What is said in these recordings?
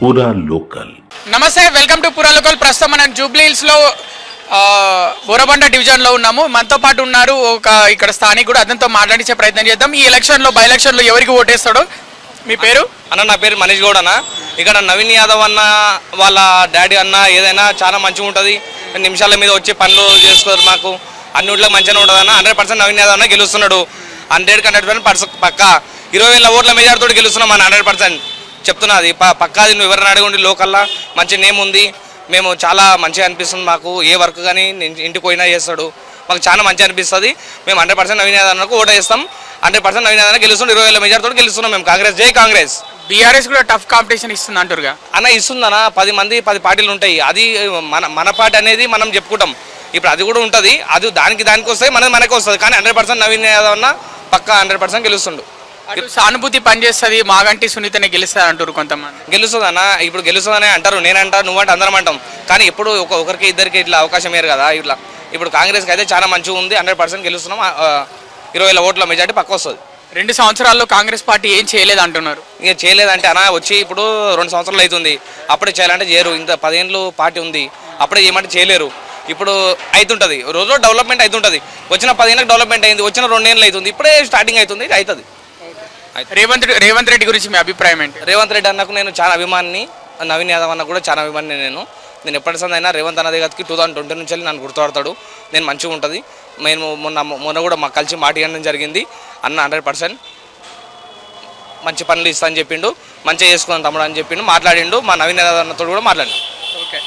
పూరా లోకల్. నమస్తే, welcome to పూరా లోకల్. ప్రస్తుతం మనం జూబ్లీ హిల్స్ లో బోరబండ డివిజన్ లో ఉన్నాము. మనతో పాటు ఉన్నారు ఇక్కడ స్థానికుడు. అతనితో మాట్లాడించే ప్రయత్నం చేద్దాం. ఈ ఎలక్షన్ లో బై ఎలక్షన్ లో ఎవరికి ఓటేస్తాడో. మీ పేరు? అన్న, నా పేరు మనీష్ గౌడ్ అన్న. ఇక్కడ నవీన్ యాదవ్ అన్న వాళ్ళ డాడీ అన్న ఏదైనా చాలా మంచిగా ఉంటుంది. నిమిషాల మీద వచ్చి పనులు చేసుకోరు. మాకు అన్నింటిలో మంచిగా ఉంటుంది అన్న. 100% నవీన్ యాదవ్ అన్న గెలుస్తున్నాడు. 100% పక్కా 20,000 ఓట్ల మెజార్టీతో గెలుస్తున్నాం అన్న. 100% చెప్తున్నది పక్కాది. నువ్వు ఎవరిని అడగండి, లోకల్లా మంచి నేమ్ ఉంది. మేము చాలా మంచిగా అనిపిస్తుంది మాకు. ఏ వర్క్ కానీ ఇంటికి పోయినా చేస్తాడు. మాకు చాలా మంచిగా అనిపిస్తుంది. మేము 100% నవీన్ యాదవ్ అన్నకు ఓటు వేస్తాం. 100% నవీన్ యాదవ్ గెలుస్తున్నాం. 20,000 మెజార్టీతో గెలుస్తున్నాం మేము. కాంగ్రెస్, జై కాంగ్రెస్. బీఆర్ఎస్ కూడా టఫ్ కాంపిటీషన్ ఇస్తుంది అంటారుగా అన్న. ఇస్తుందన్న. 10 మంది 10 పార్టీలు ఉంటాయి. అది మన పార్టీ అనేది మనం చెప్పుకుంటాం. ఇప్పుడు అది కూడా ఉంటుంది. అది దానికి వస్తాయి, మనకి వస్తుంది. కానీ 100% నవీన్ యాదవ్ అన్న పక్కా 100% గెలుస్తుండు. సానుభూతి పనిచేస్తుంది. మాగంటి సునీతనే గెలుస్తుంది అంటారు కొంతమంది. గెలుస్తుంది అన్న. ఇప్పుడు గెలుస్తుందని అంటారు, నేనంటా, నువ్వంటే అందరం అంటాం. కానీ ఎప్పుడు ఒకరికి ఇద్దరికి ఇట్లా అవకాశం ఇయ్యరు కదా. ఇట్లా ఇప్పుడు కాంగ్రెస్కి అయితే చాలా మంచిగా ఉంది. 100% గెలుస్తున్నాం. 20,000 ఓట్ల మెజార్టీ పక్క వస్తుంది. 2 సంవత్సరాల్లో కాంగ్రెస్ పార్టీ ఏం చేయలేదు అంటున్నారు. ఇక చేయలేదంటే అన్న, వచ్చి ఇప్పుడు 2 సంవత్సరాలు అవుతుంది. అప్పుడే చేయాలంటే చేయరు. ఇంత 10 ఏళ్ళు పార్టీ ఉంది, అప్పుడే చేయమంటే చేయలేరు. ఇప్పుడు అవుతుంటుంది, రోజు డెవలప్మెంట్ అవుతుంటుంది. వచ్చిన 10 ఏళ్ళకి డెవలప్మెంట్ అయింది, వచ్చిన 2 ఏళ్ళు అవుతుంది. ఇప్పుడే స్టార్టింగ్ అవుతుంది, అవుతుంది. రేవంత్ రెడ్డి గురించి మీ అభిప్రాయం ఏంటి? రేవంత్ రెడ్డి అన్నకు నేను చాలా అభిమానిని. నవీన్ యాదవ్ అన్న కూడా చాలా అభిమాని. నేను ఎప్పటిసందైనా రేవంత్ అన్న దగ్గరికి 2020 నుంచి నన్ను గుర్తుపడతాడు. నేను మంచిగా ఉంటుంది. మేము మొన్న కూడా మాకు కలిసి మాట ఇవ్వడం జరిగింది. అన్న 100% మంచి పనులు ఇస్తా అని చెప్పిండు. మంచిగా చేసుకున్నాను తమ్ముడు అని చెప్పిండు. మాట్లాడిండు. మా నవీన్ యాదవ్ అన్నతో కూడా మాట్లాడిండు. ఓకే.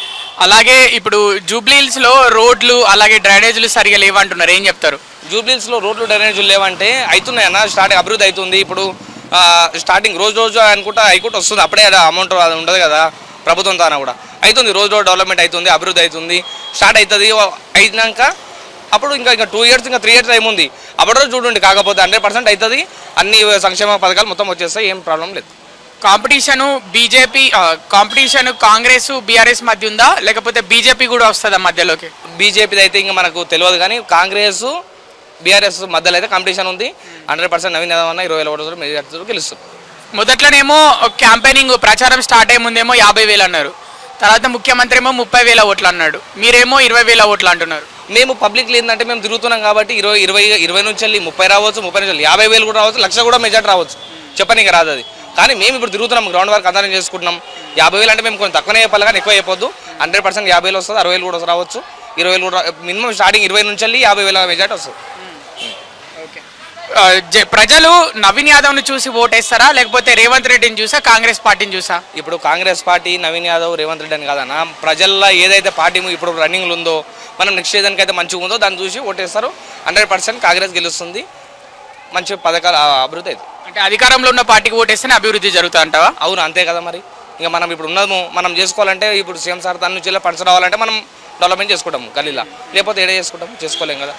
అలాగే ఇప్పుడు జూబ్లీ హిల్స్లో రోడ్లు అలాగే డ్రైనేజీలు సరిగా లేవంటున్నారు, ఏం చెప్తారు? జూబ్లీహిల్స్లో రోడ్లు డ్రైనేజీలు లేవంటే అవుతున్నాయి అన్న. స్టార్టింగ్ అభివృద్ధి అవుతుంది. ఇప్పుడు స్టార్టింగ్ రోజు అనుకుంటా హైకోర్టు వస్తుంది. అప్పుడే అమౌంట్ ఉండదు కదా ప్రభుత్వం తాన కూడా అవుతుంది. రోజు డెవలప్మెంట్ అవుతుంది, అభివృద్ధి అవుతుంది. స్టార్ట్ అవుతుంది. అయినాక అప్పుడు ఇంకా 2 ఇయర్స్, ఇంకా 3 ఇయర్స్ టైం ఉంది. అప్పటి రోజు చూడండి. కాకపోతే 100% అవుతుంది. అన్ని సంక్షేమ పథకాలు మొత్తం వచ్చేస్తాయి. ఏం ప్రాబ్లం లేదు. కాంపిటీషన్ కాంగ్రెస్ బీఆర్ఎస్ మధ్య ఉందా, లేకపోతే బీజేపీ కూడా వస్తుందా మధ్యలోకి? బీజేపీది అయితే ఇంకా మనకు తెలియదు. కానీ కాంగ్రెస్ బీఆర్ఎస్ మధ్యలో అయితే కాంపిటీషన్ ఉంది. 100% నవీన్ యాదవ్ అన్న 20,000 ఓట్ల మెజార్టీతో గెలుస్తుంది. మొదట్లోనేమో క్యాంపెయినింగ్ ప్రచారం స్టార్ట్ అయ్యే ముందేమో 50,000 అన్నారు. తర్వాత ముఖ్యమంత్రి ఏమో 30,000 ఓట్లు అన్నాడు. మీరేమో 20,000 ఓట్లు అంటున్నారు. మేము పబ్లిక్లో ఏంటంటే మేము తిరుగుతున్నాం కాబట్టి 20 నుంచి వెళ్ళి 30 రావచ్చు, 30 నుంచి వెళ్ళి 50,000 కూడా రావచ్చు, 1,00,000 కూడా మెజార్టీ రావచ్చు. చెప్పనీకి రాదు అది. కానీ మేము ఇప్పుడు తిరుగుతున్నాం, గ్రౌండ్ వర్క్ అందరం చేసుకుంటున్నాం. 50,000 అంటే మేము కొంచెం తక్కువనే చెప్పాలి, కానీ ఎక్కువ అయిపోద్దు. 100% 50,000 వస్తుంది. 60,000 కూడా రావచ్చు, 20,000 కూడా. మినిమం స్టార్టింగ్ 20 నుంచి వెళ్ళి 50,000 మెజార్టీ వస్తుంది. ప్రజలు నవీన్ యాదవ్ను చూసి ఓటేస్తారా, లేకపోతే రేవంత్ రెడ్డిని చూసా, కాంగ్రెస్ పార్టీని చూసా? ఇప్పుడు కాంగ్రెస్ పార్టీ, నవీన్ యాదవ్, రేవంత్ రెడ్డి అని కాదన్న. ప్రజల్లో ఏదైతే పార్టీ ఇప్పుడు రన్నింగ్లు ఉందో, మనం నెక్స్ట్ ఏదానికి అయితే మంచిగా ఉందో దాన్ని చూసి ఓటేస్తారు. 100% కాంగ్రెస్ గెలుస్తుంది. మంచి పథకాలు అభివృద్ధి అవుతుంది. అంటే అధికారంలో ఉన్న పార్టీకి ఓటేస్తేనే అభివృద్ధి జరుగుతుంది అంటావా? అవును, అంతే కదా. మరి ఇంకా మనం ఇప్పుడు ఉన్నది మనం చేసుకోవాలంటే, ఇప్పుడు సీఎం సార్ దాని నుంచి పంచ రావాలంటే మనం డెవలప్మెంట్ చేసుకుంటాం గల్లీలా. లేకపోతే ఏడే చేసుకోలేం కదా.